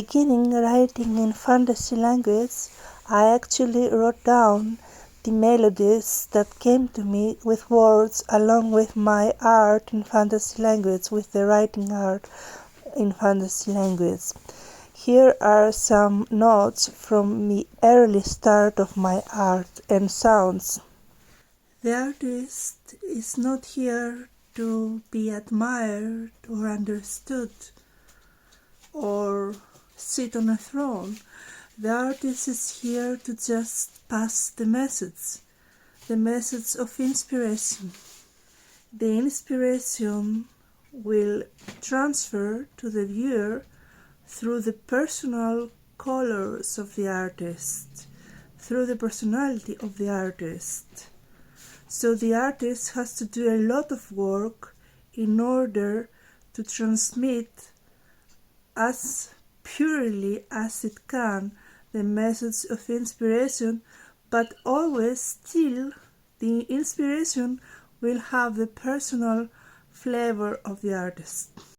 beginning writing in fantasy language, I actually wrote down the melodies that came to me with words along with my art in fantasy language, with the writing art in fantasy language. Here are some notes from the early start of my art and sounds. The artist is not here to be admired or understood or sit on a throne. The artist is here to just pass the message of inspiration. The inspiration will transfer to the viewer through the personal colors of the artist, through the personality of the artist. So the artist has to do a lot of work in order to transmit as purely as it can the message of inspiration, but always still the inspiration will have the personal flavor of the artist.